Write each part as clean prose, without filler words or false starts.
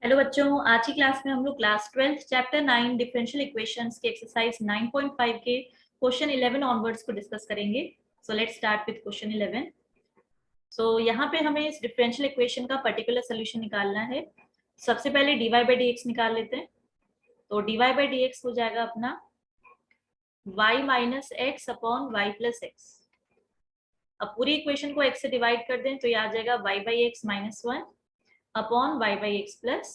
Hello बच्चों, आज की क्लास में हम लोग क्लास 12 चैप्टर 9 डिफरेंशियल इक्वेशंस के एक्सरसाइज 9.5 के क्वेश्चन 11 ऑनवर्ड्स को डिस्कस करेंगे। So let's start with question 11। सो यहाँ पे हमें इस डिफरेंशियल इक्वेशन का पर्टिकुलर सोल्यूशन निकालना है। सबसे पहले dy बाई डी एक्स निकाल लेते हैं। तो dy बाई डी एक्स हो जाएगा अपना y minus x upon y plus x. अब पूरी इक्वेशन को x से डिवाइड कर दें तो ये आ जाएगा y by x minus one upon y by x plus.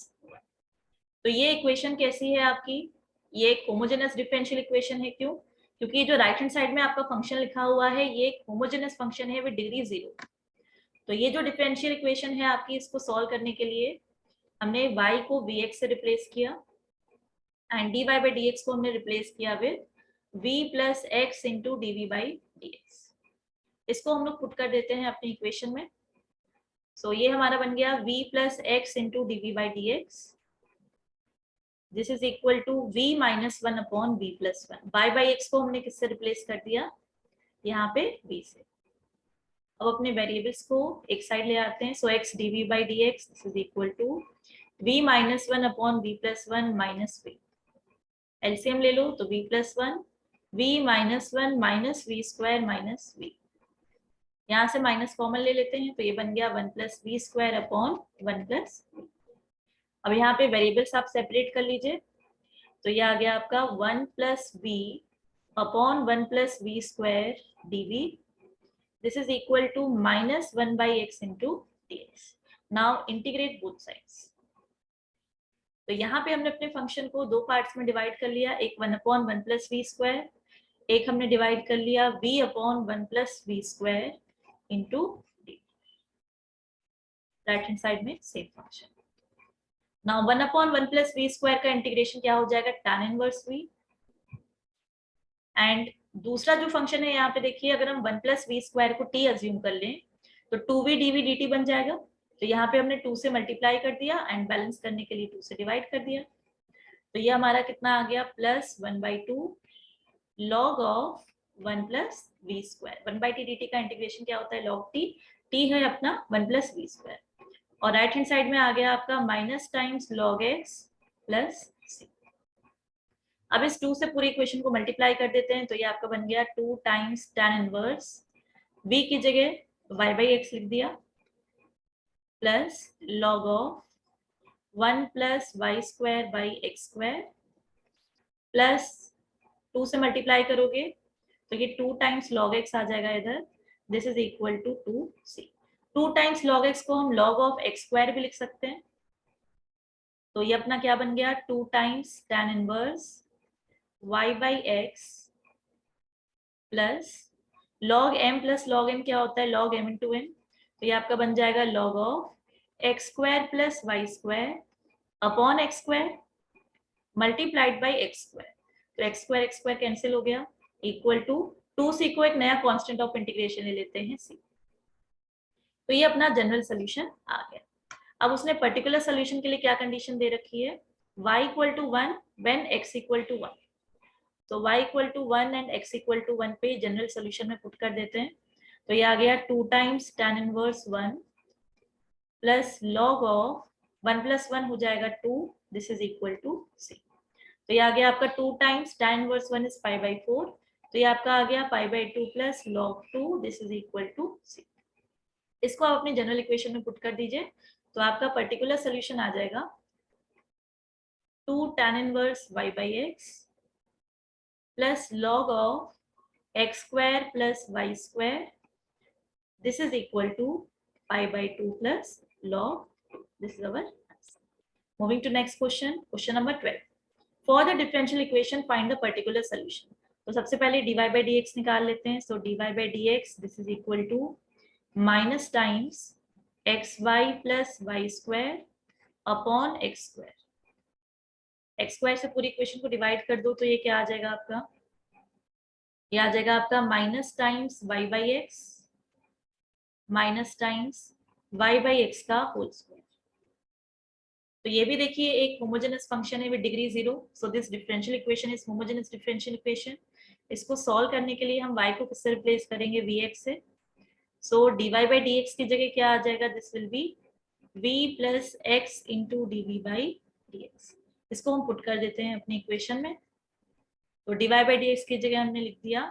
तो ये इक्वेशन कैसी है आपकी? ये एक होमोजेनस डिफरेंशियल इक्वेशन है। क्यों? क्योंकि जो राइट हैंड साइड में आपका फंक्शन लिखा हुआ है ये एक होमोजेनस फंक्शन है विद डिग्री 0। तो ये जो डिफरेंशियल इक्वेशन है आपकी, इसको सॉल्व करने के लिए हमने y को vx से रिप्लेस किया एंड dy बाई dx को हमने रिप्लेस किया with v plus x into d by d x. इसको हम लोग पुट कर देते हैं अपनी इक्वेशन में। सो ये हमारा बन गया v plus x into d by d x. This is equal to v minus one upon v plus one. y by x को हमने किससे रिप्लेस कर दिया? यहाँ पे v से। अब अपने वेरिएबल्स को एक साइड ले आते हैं। So x dv by d x this is equal to v minus one upon v plus one minus v। LCM ले लो तो v plus one, v minus one minus v square minus v। यहाँ से minus common ले लेते हैं तो ये बन गया one plus v square upon one plus. अब यहाँ पे वेरिएबल्स आप सेपरेट कर लीजिए तो ये आ गया आपका one plus v upon one plus v square dv। This is equal to minus one by x into d x. Now integrate both sides. तो यहाँ पे हमने अपने फंक्शन को दो पार्ट्स में डिवाइड कर लिया, एक one upon one plus v square, एक हमने डिवाइड कर लिया v upon one plus v square into d. Right hand side में same function. Now one upon one plus v square का इंटीग्रेशन क्या हो जाएगा? tan inverse v। एंड दूसरा जो फंक्शन है यहाँ पे देखिए, अगर हम वन प्लस वी स्क्वायर को t अज्यूम कर लें तो 2v dv dt बन जाएगा। तो यहाँ पे हमने 2 से मल्टीप्लाई कर दिया एंड बैलेंस करने के लिए 2 से डिवाइड कर दिया। तो ये हमारा कितना आ गया? Plus one by two log of one plus v square. One by t d t का इंटीग्रेशन क्या होता है? Log t. टी है अपना वन प्लस वी स्क्वायर और राइट हैंड साइड में आ गया आपका minus times log x plus c. अब इस 2 से पूरी इक्वेशन को मल्टीप्लाई कर देते हैं तो ये आपका बन गया 2 टाइम्स tan इनवर्स v की जगह y बाई एक्स लिख दिया plus log of 1 plus y square by x square plus 2 से मल्टीप्लाई करोगे तो ये 2 टाइम्स लॉग एक्स आ जाएगा इधर। This is equal to 2c। 2 times log x को हम लॉग ऑफ एक्स स्क्वायर भी लिख सकते हैं। तो ये अपना क्या बन गया? 2 times tan inverse y by x plus log m plus log m क्या होता है? Log m into n। तो ये आपका बन जाएगा log of x square plus y square upon x square multiplied by x square. तो एक्स स्क्वायर कैंसिल हो गया इक्वल टू 2c को एक नया कांस्टेंट ऑफ इंटीग्रेशन ले लेते हैं c। तो ये अपना जनरल सोल्यूशन आ गया। अब उसने पर्टिकुलर सोल्यूशन के लिए क्या कंडीशन दे रखी है? y equal to one when x equal to one. तो y equal to one and x equal to one पे जनरल सोल्यूशन में पुट कर देते हैं तो ये आ गया 2 times tan inverse one plus log of one plus one हो जाएगा 2। This is equal to c। तो ये आ गया आपका 2 times tan inverse one is pi by 4। तो ये आपका आ गया pi by 2 plus log 2। This is equal to c। इसको आप अपनी जनरल इक्वेशन में पुट कर दीजिए तो आपका पर्टिकुलर सोल्यूशन आ जाएगा 2 tan inverse y by x plus log of x square plus y square. This is equal to pi by 2 plus log 2। This is our answer. Moving to next question, question number 12। For the differential equation find the particular solution. तो सबसे पहले dy by d x निकाल लेते हैं। So dy by d x this is equal to minus times x y plus y square upon x square. X square से पूरी equation को divide कर दो तो ये क्या आ जाएगा आपका? ये आ जाएगा आपका minus times y by x minus times y by x का होल स्क्वायर। तो ये भी देखिए एक होमोजेनस फंक्शन है with degree 0। So this differential equation is homogeneous differential equation. इसको सॉल्व करने के लिए हम y को किससे रिप्लेस करेंगे? vx से। सो dy बाई dx की जगह क्या आ जाएगा? This will be v plus x into d v by d x. इसको हम पुट कर देते हैं अपनी इक्वेशन में। तो d y by d x की जगह हमने लिख दिया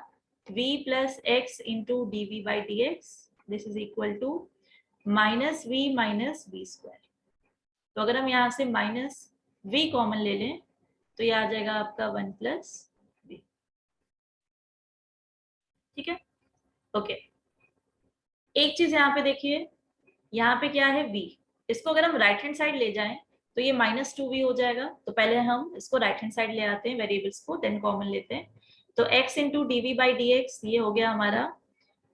v plus x into d v by d x, this is equal to minus v square. तो अगर हम यहाँ से माइनस v कॉमन ले लें तो ये आ जाएगा आपका 1 प्लस v। ठीक है, ओके। एक चीज यहाँ पे देखिए, यहाँ पे क्या है v, इसको अगर हम राइट हैंड साइड ले जाएं तो ये माइनस 2v हो जाएगा। तो पहले हम इसको राइट हैंड साइड ले आते हैं वेरिएबल्स को, देन कॉमन लेते हैं। तो x into d v by d x ये हो गया हमारा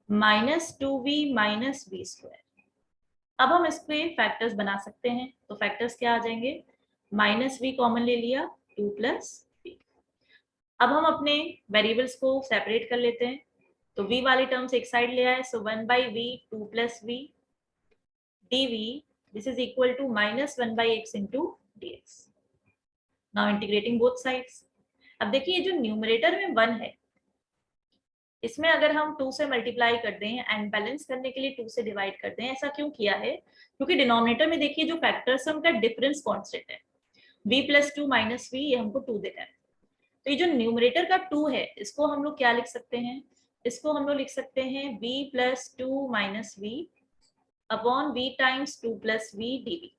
minus 2v minus v square. अब हम इसके फैक्टर्स बना सकते हैं। तो फैक्टर्स क्या आ जाएंगे, माइनस v कॉमन ले लिया, 2 प्लस v। अब हम अपने वेरिएबल्स को सेपरेट कर लेते हैं। तो v वाली टर्म्स एक साइड ले आए, so 1 by v 2 plus v dv, this is equal to minus 1 by x into dx. Now integrating both sides. अब देखिए ये जो न्यूमरेटर में 1 है, इसमें अगर हम 2 से मल्टीप्लाई कर दें एंड बैलेंस करने के लिए 2 से डिवाइड कर दें, ऐसा क्यों किया है? क्योंकि डिनोमिनेटर में देखिए जो फैक्टर्स है उनका डिफरेंस कांस्टेंट है, v प्लस 2 माइनस v, ये हमको 2 देता है। तो ये जो न्यूमरेटर का 2 है, इसको हम लोग क्या लिख सकते हैं? इसको हम लोग लिख सकते हैं v plus 2 minus v upon v times 2 plus v dv,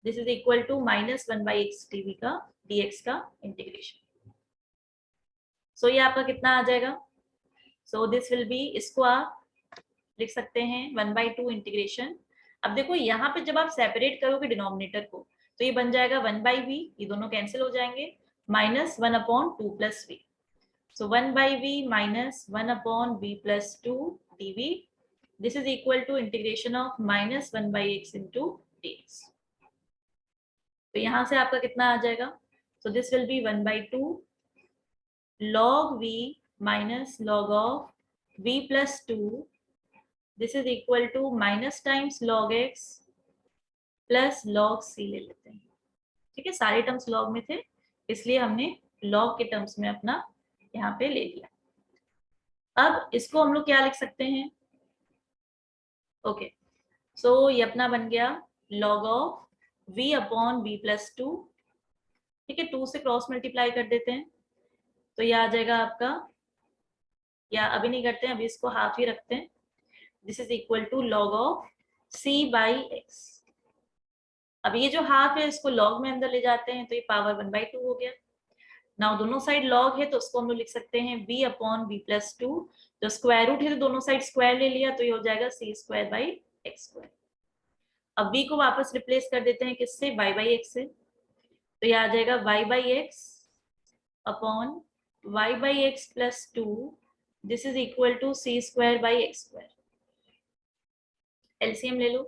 this is equal to minus 1 by x dv का dx का इंटीग्रेशन। सो ये आपका कितना आ जाएगा? सो दिस विल बी, इसको आप लिख सकते हैं 1 बाई 2 इंटीग्रेशन। अब देखो यहाँ पे जब आप सेपरेट करोगे डिनोमिनेटर को तो ये बन जाएगा 1 बाई वी, ये दोनों कैंसिल हो जाएंगे, minus 1 upon 2 plus v. So 1 by v minus 1 upon v plus 2 dv, this is equal to integration of minus 1 by x into dx। तो यहां से आपका कितना आ जाएगा? so this will be 1 by 2 log v minus log of v plus 2, this is equal to minus times log x plus log c ले लेते हैं। ठीक है, सारे टर्म्स लॉग में थे इसलिए हमने लॉग के टर्म्स में अपना यहाँ पे ले लिया। अब इसको हम लोग क्या लिख सकते हैं? ओके, सो ये अपना बन गया log of v upon v plus 2। ठीक है, 2 से क्रॉस मल्टीप्लाई कर देते हैं तो ये आ जाएगा आपका, या अभी नहीं करते हैं, अभी इसको हाफ ही रखते हैं, this is equal to log of c by x। अब ये जो हाफ है इसको log में अंदर ले जाते हैं तो ये पावर 1 बाई 2 हो गया। नाउ दोनों साइड log है तो उसको हम लोग लिख सकते हैं v अपॉन v प्लस 2, तो स्क्वायर रूट है तो दोनों साइड स्क्वायर ले लिया तो ये हो जाएगा c square by x square. अब v को वापस रिप्लेस कर देते हैं किससे? y बाई एक्स से, तो ये आ जाएगा y by x upon y by x plus 2, this is equal to c square by x square. LCM ले लो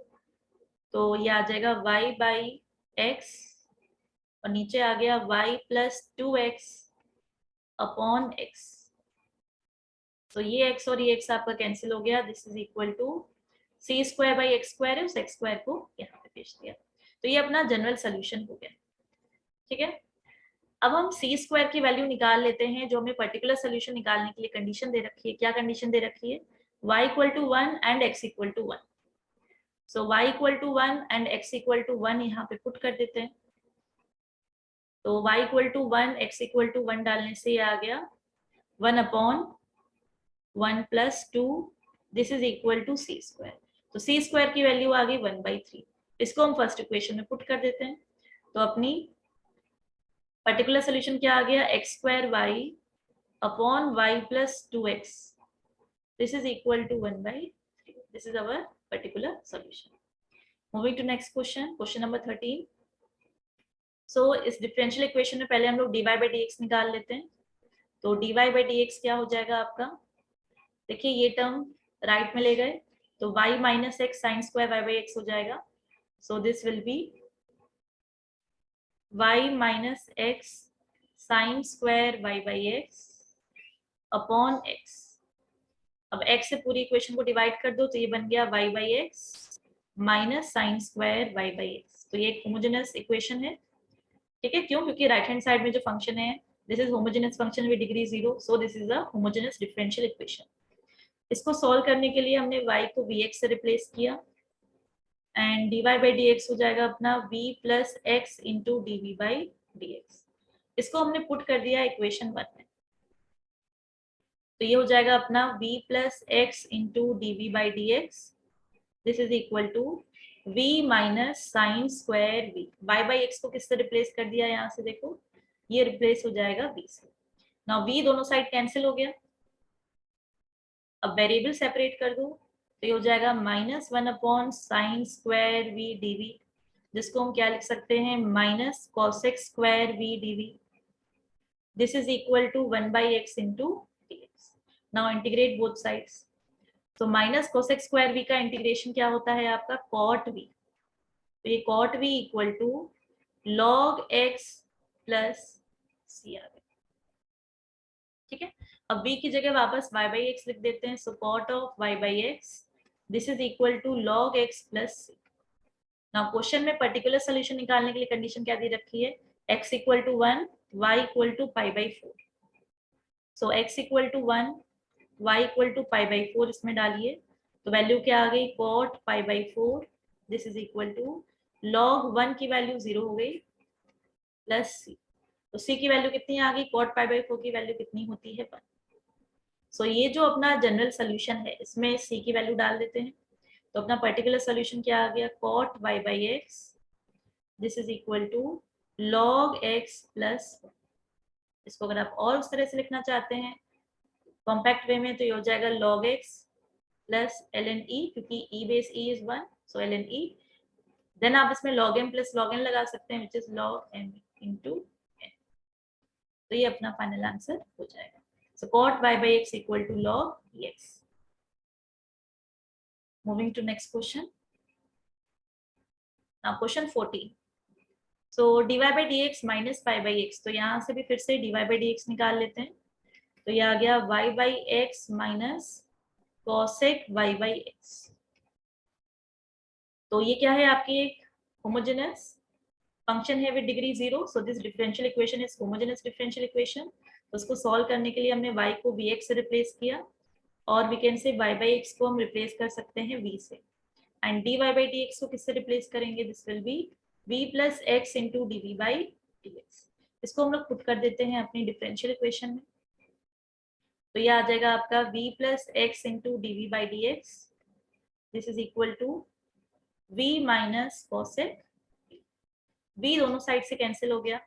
तो ये आ जाएगा y बाई एक्स और नीचे आ गया y plus 2x upon x। तो ये x और ये x आपका कैंसिल हो गया, this is equal to c square by x square है, उस x स्क्वायर को यहाँ पे भेज दिया। तो ये अपना जनरल सोल्यूशन हो गया। ठीक है, अब हम c स्क्वायर की वैल्यू निकाल लेते हैं जो हमें पर्टिकुलर सोल्यूशन निकालने के लिए कंडीशन दे रखी है। क्या कंडीशन दे रखी है? y equal to 1 and x equal to 1। So y equal to 1 and x equal to 1 यहाँ पे पुट कर देते हैं। तो y equal to 1 x equal to 1 डालने से ये आ गया 1 upon 1 plus 2, this is equal to c square. तो c स्क्वायर की वैल्यू आ गई 1 बाई 3। इसको हम फर्स्ट इक्वेशन में पुट कर देते हैं तो अपनी पर्टिकुलर सोल्यूशन क्या आ गया? x square y upon y plus 2x, this is equal to 1 by 3। This is our particular solution. Moving to next question, question number 13। So इस डिफरेंशियल इक्वेशन में पहले हम लोग dy बाई dx निकाल लेते हैं। तो dy बाई dx क्या हो जाएगा आपका? देखिए ये टर्म राइट में ले गए तो y minus x sine square y by x हो जाएगा। सो this will B y minus x sine square y by x upon x। अब x से पूरी इक्वेशन को डिवाइड कर दो तो ये बन गया y by x minus sine square y by x. तो ये एक होमोजेनस इक्वेशन है। ठीक है, क्यों? क्योंकि राइट हैंड साइड में जो फंक्शन है this is homogeneous function with degree 0, so this is a homogeneous differential equation. इसको सॉल्व करने के लिए हमने y को vx से रिप्लेस किया and dy by d x हो जाएगा अपना v plus x into d v by d x. इसको हमने पुट कर दिया इक्वेशन 1 में, तो ये हो जाएगा अपना v plus x into d v by d x, this is equal to v minus sine square v। y by x को किससे रिप्लेस कर दिया, यहाँ से देखो ये रिप्लेस हो जाएगा v से। नाउ v दोनों साइड कैंसिल हो गया, अब वेरिएबल सेपरेट कर दो, तो ये हो जाएगा minus 1 upon sine square v dv, जिसको हम क्या लिख सकते हैं, minus cosec square v dv, this is equal to 1 by x into dx। Now integrate both sides, तो माइनस कोसेक स्क्वायर v का इंटीग्रेशन क्या होता है आपका, कॉट v, तो ये cot v equal to log x plus c आ गया। ठीक है, अब v की जगह वापस y बाई एक्स लिख देते हैं, so cot of y by x, this is equal to log x plus c। Now question में पर्टिकुलर सोल्यूशन निकालने के लिए कंडीशन क्या दी रखी है, x equal to 1, y equal to pi by 4, so x equal to 1, y equal to pi by 4 इसमें डालिए, तो वैल्यू क्या आ गई, cot pi by 4, this is equal to log 1 की वैल्यू 0 हो गई प्लस c, तो c की वैल्यू कितनी आ गई, कॉट पाई बाई 4 की वैल्यू कितनी होती है 1। सो ये जो अपना जनरल सोल्यूशन है इसमें c की वैल्यू डाल देते हैं, तो अपना पर्टिकुलर सोल्यूशन क्या आ गया, cot y by x, this is equal to log x plus 1। इसको अगर आप और उस तरह से लिखना चाहते हैं कॉम्पैक्ट वे में, तो ये हो जाएगा log x plus ln e, क्योंकि e base e is 1, so ln e, then आप इसमें log m plus log n लगा सकते हैं, which is log m into n, तो ये अपना फाइनल आंसर हो जाएगा। So cot y by x equal to log x। Moving to next question, now question 14, so dy by dx minus pi by x, तो यहाँ से भी फिर से dy by dx निकाल लेते हैं, तो ये आ गया y by x minus cosec y by x, तो ये क्या है आपकी एक होमोजेनस फंक्शन है with degree 0, so this differential equation is homogeneous differential equation. तो उसको सॉल्व करने के लिए हमने y को vx से रिप्लेस किया, और we can say y by x को हम रिप्लेस कर सकते हैं v से, एंड dy by dx को किससे रिप्लेस करेंगे, this will be v plus x into dv by dx। इसको हम लोग पुट कर देते हैं अपनी डिफरेंशियल इक्वेशन में, तो ये आ जाएगा आपका v plus x into dv by dx, this is equal to v minus cosec, v दोनों साइड से कैंसिल हो गया,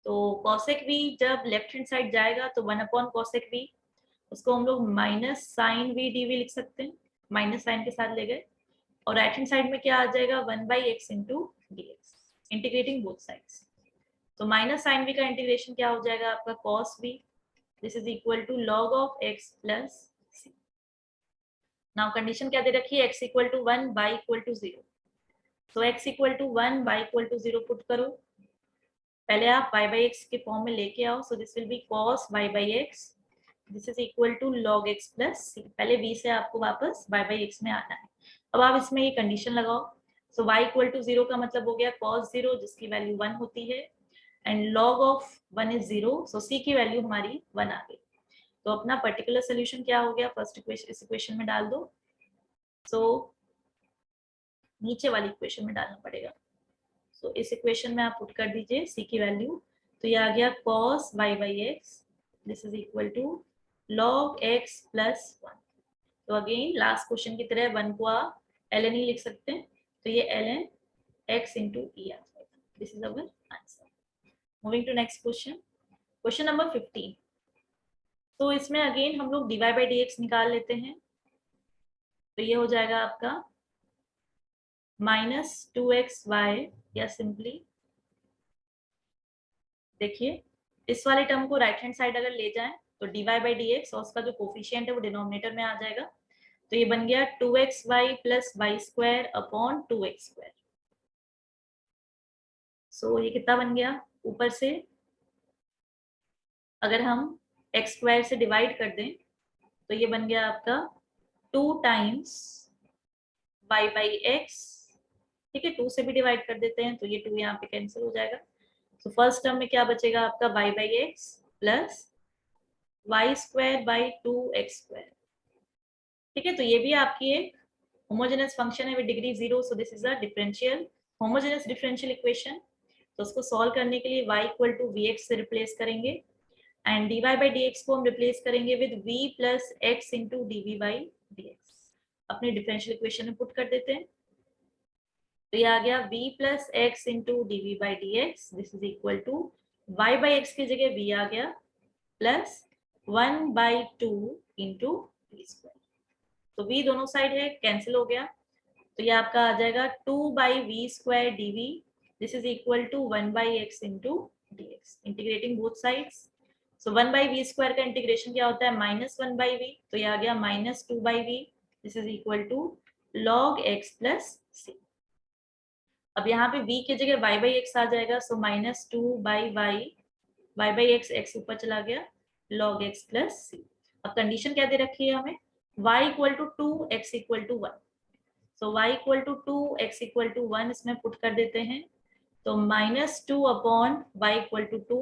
तो कॉसेक v जब लेफ्ट हैंड साइड जाएगा तो 1 अपॉन कॉसेक v, उसको हम लोग माइनस साइन v dv लिख सकते हैं, माइनस साइन के साथ ले गए, और राइट हैंड साइड में क्या आ जाएगा 1 by x into dx, integrating both sides, तो माइनस साइन v का इंटीग्रेशन क्या हो जाएगा आपका cos v, this is equal to log of x plus c। Now condition क्या दे रखी है, x equal to 1, y equal to 0, तो x equal to 1, y equal to 0 put करो, पहले आप y by x के फॉर्म में लेके आओ, so this will B cos y by x, this is equal to log x plus c, पहले v से आपको वापस y by x में आना है। अब आप इसमें ये कंडीशन लगाओ, सो y इक्वल टू 0 का मतलब हो गया cos 0 जिसकी वैल्यू 1 होती है, and log of 1 is 0, so c की वैल्यू हमारी 1 आ गई। तो अपना पर्टिकुलर सोल्यूशन क्या हो गया, फर्स्ट इक्वेशन इस इक्वेशन में डाल दो, सो नीचे वाली इक्वेशन में डालना पड़ेगा, सो इस इक्वेशन में आप पुट कर दीजिए c की वैल्यू, तो ये आ गया cos y by x, this is equal to log x plus 1, तो अगेन लास्ट क्वेश्चन की तरह 1 को आप ln e लिख सकते हैं, तो ये ln x इंटू e आ जाएगा, this is our answer. Moving to next question, question number 15, तो इसमें अगेन हम लोग dy by dx निकाल लेते हैं, तो ये हो जाएगा आपका माइनस 2xy, या सिंपली देखिए इस वाले टर्म को राइट हैंड साइड अगर ले जाएं तो dy by dx और उसका जो कोफिशिएंट है वो डिनोमिनेटर में आ जाएगा, तो ये बन गया 2xy plus y square upon 2x square, so ये कितना बन गया, ऊपर से अगर हम x स्क्वायर से डिवाइड कर दें तो ये बन गया आपका 2 टाइम्स y बाई एक्स, ठीक है 2 से भी डिवाइड कर देते हैं तो ये 2 यहाँ पे कैंसिल हो जाएगा, तो फर्स्ट टर्म में क्या बचेगा आपका y by x plus y square by 2x square, ठीक है, तो ये भी आपकी एक होमोजेनस फंक्शन है with degree 0, so this is a differential homogeneous differential equation. तो उसको सॉल्व करने के लिए y equal to v x से रिप्लेस करेंगे and dy by d x को हम रिप्लेस करेंगे with v plus x into d v by d x. अपने डिफरेंशियल इक्वेशन में पुट कर देते हैं। तो ये आ गया v plus x into d v by d x, this is equal to y by x की जगह v आ गया प्लस 1/2 इंटू वी स्क्वायर। तो v दोनों साइड है, कैंसिल हो गया। तो ये आपका आ जाएगा 2/v square dv, this is equal to 1/x into dx, integrating both sides. So 1/v square का इंटीग्रेशन क्या होता है, -1/v, तो ये आ गया -2/v, this is equal to log x plus c। अब यहाँ पे v की जगह y/x आ जाएगा, सो -2/y, y/x, x ऊपर चला गया, log x प्लस c। अब कंडीशन क्या दे रखी है हमें, y equal to 2, x equal to 1। So y equal to 2, x equal to 1 इसमें पुट कर देते हैं। तो -2 upon y equal to 2,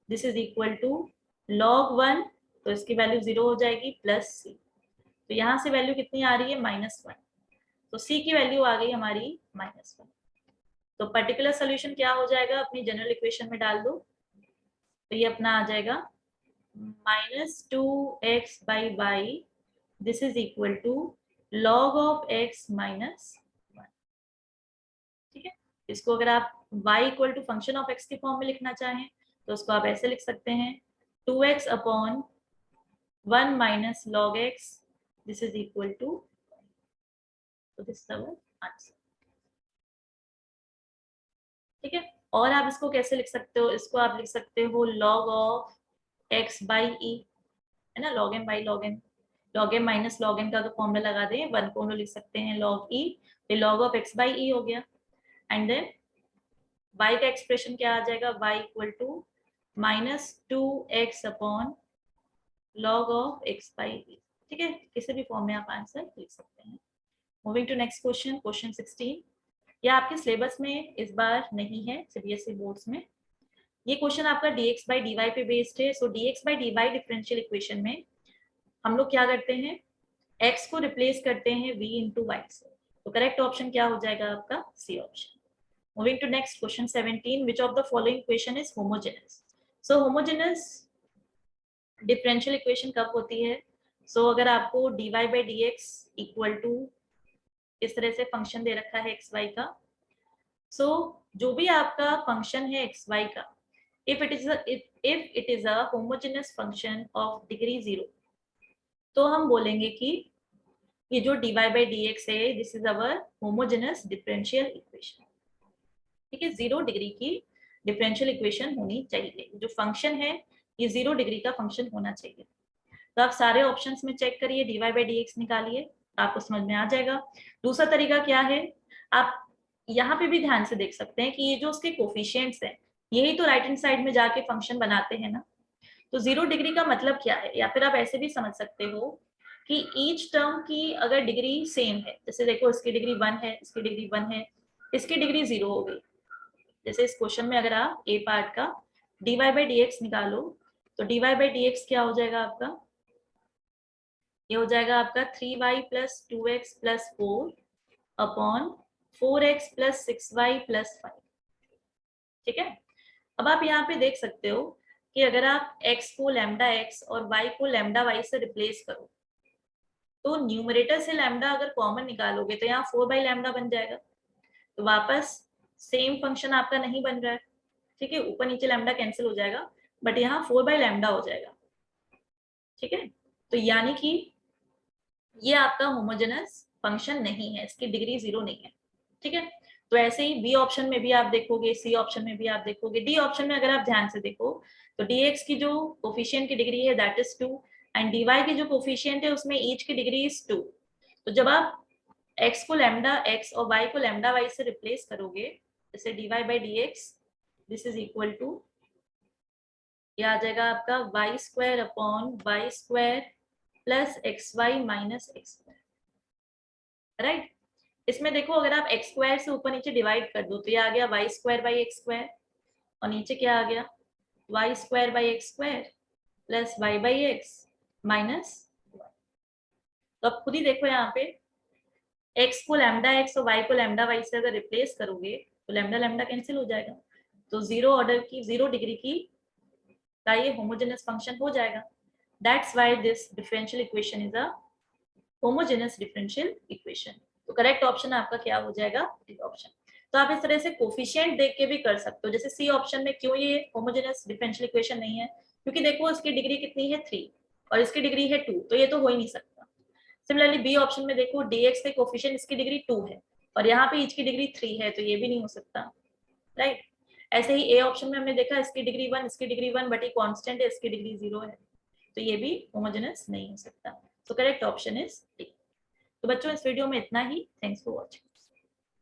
this is equal to log 1, तो इसकी वैल्यू 0 हो जाएगी, प्लस c। तो यहाँ से वैल्यू कितनी आ रही है, -1, तो c की वैल्यू आ गई हमारी -1। तो पर्टिकुलर सोल्यूशन क्या हो जाएगा, अपनी जनरल इक्वेशन में डाल दो। तो ये अपना आ जाएगा -2x by y, this is equal to log of x minus 1। ठीक है, इसको अगर आप y equal to function of x के फॉर्म में लिखना चाहें तो उसको आप ऐसे लिख सकते हैं, 2x upon 1 minus log x, this is equal to, तो दिस इज आवर आंसर। ठीक है, और आप इसको कैसे लिख सकते हो, इसको आप लिख सकते हो log of x by e, है ना, log m by log n, log m minus log n का तो फॉर्मूला लगा दें, 1 को हम लोग लिख सकते हैं log e, फिर log of x by e हो गया, एंड देन y का एक्सप्रेशन क्या आ जाएगा, y equal to -2x upon log of x by e। ठीक है, किसी भी फॉर्म में आप आंसर लिख सकते हैं। Moving to next question, question 16। ये आपके सिलेबस में इस बार नहीं है, सीबीएसई बोर्ड्स में। ये क्वेश्चन आपका dx बाई dy पे बेस्ड है। सो dx by dy differential equation में हम लोग क्या करते हैं, x को रिप्लेस करते हैं v इंटू वाई से। तो करेक्ट ऑप्शन क्या हो जाएगा आपका, C option. Moving to next question 17, which of the following equation is homogeneous? So homogeneous differential equation कब होती है, so अगर आपको dy by dx equal to इस तरह से फंक्शन दे रखा है xy का, so जो भी आपका फंक्शन है xy का, if it is a homogeneous function of degree 0, तो हम बोलेंगे कि ये जो dy by dx है, this is our homogeneous differential equation। ठीक है, 0 डिग्री की डिफरेंशियल इक्वेशन होनी चाहिए, जो फंक्शन है ये 0 डिग्री का फंक्शन होना चाहिए। तो आप सारे ऑप्शंस में चेक करिए, dy बाई dx निकालिए, आपको समझ में आ जाएगा। दूसरा तरीका क्या है, आप यहाँ पे भी ध्यान से देख सकते हैं कि ये जो उसके कोफिशिएंट्स हैं, यही तो राइट हैंड साइड में जाके फंक्शन बनाते हैं ना। तो 0 डिग्री का मतलब क्या है, या फिर आप ऐसे भी समझ सकते हो कि ईच टर्म की अगर डिग्री सेम है, जैसे देखो इसकी डिग्री 1 है, इसकी डिग्री 1 है, इसकी डिग्री 0 हो गई। जैसे इस क्वेश्चन में अगर आप ए पार्ट का dy बाई dx निकालो, तो dy बाई dx क्या हो जाएगा आपका, ये हो जाएगा आपका 3y plus 2x plus 4 upon 4x plus 6y plus 5। ठीक है, अब आप यहाँ पे देख सकते हो कि अगर आप x को लैम्डा x और y को लैम्डा y से रिप्लेस करो, तो न्यूमरेटर से लैम्डा अगर कॉमन निकालोगे तो यहाँ 4 बाई लैम्डा बन जाएगा। तो वापस सेम फंक्शन आपका नहीं बन रहा है। ठीक है, ऊपर नीचे लैम्डा कैंसिल हो जाएगा, बट यहाँ 4 बाई लैम्डा हो जाएगा। ठीक है, तो यानी कि ये आपका होमोजेनस फंक्शन नहीं है, इसकी डिग्री 0 नहीं है। ठीक है, तो ऐसे ही बी ऑप्शन में भी आप देखोगे, सी ऑप्शन में भी आप देखोगे, डी ऑप्शन में अगर आप ध्यान से देखो तो dx की जो कोफिशिएंट की डिग्री है दैट इज 2, एंड dy की जो कोफिशिएंट है उसमें ईच की डिग्री इज 2। तो जब आप x को लैम्डा x और y को लैम्डा y से रिप्लेस करोगे, जैसे dy by dx, this is equal to, ये आ जाएगा आपका y square upon y square plus x y minus x square. Right, इसमें देखो अगर आप एक्स स्क्वायर से ऊपर नीचे डिवाइड कर दो तो ये आ गया y square by x square, और नीचे क्या आ गया, y square by x square plus y by x minus. तो अब खुद ही देखो यहाँ पे x को लैम्डा x और y को लैम्डा y से अगर रिप्लेस करोगे तो लैम्डा लैम्डा कैंसिल हो जाएगा, तो 0 डिग्री की का ये होमोजेनस फंक्शन हो जाएगा। That's why this differential equation is a homogeneous differential equation. तो करेक्ट ऑप्शन आपका क्या हो जाएगा, डी ऑप्शन। तो आप इस तरह से कोफिशिएंट देख के भी कर सकते हो, जैसे सी ऑप्शन में क्यों ये होमोजेनस डिफरेंशियल इक्वेशन नहीं है, क्योंकि देखो इसकी डिग्री कितनी है 3 और इसकी डिग्री है 2, तो ये तो हो ही नहीं सकता। सिमिलरली बी ऑप्शन में देखो dx के कोफिशिएंट इसकी डिग्री 2 है और यहाँ पे each की डिग्री 3 है, तो ये भी नहीं हो सकता, राइट। ऐसे ही ए ऑप्शन में हमने देखा इसकी डिग्री 1, इसकी डिग्री 1, बट ये कांस्टेंट है, इसकी डिग्री 0 है, तो ये भी होमोजेनस नहीं हो सकता। So correct option is D. तो बच्चों इस वीडियो में इतना ही। Thanks for watching.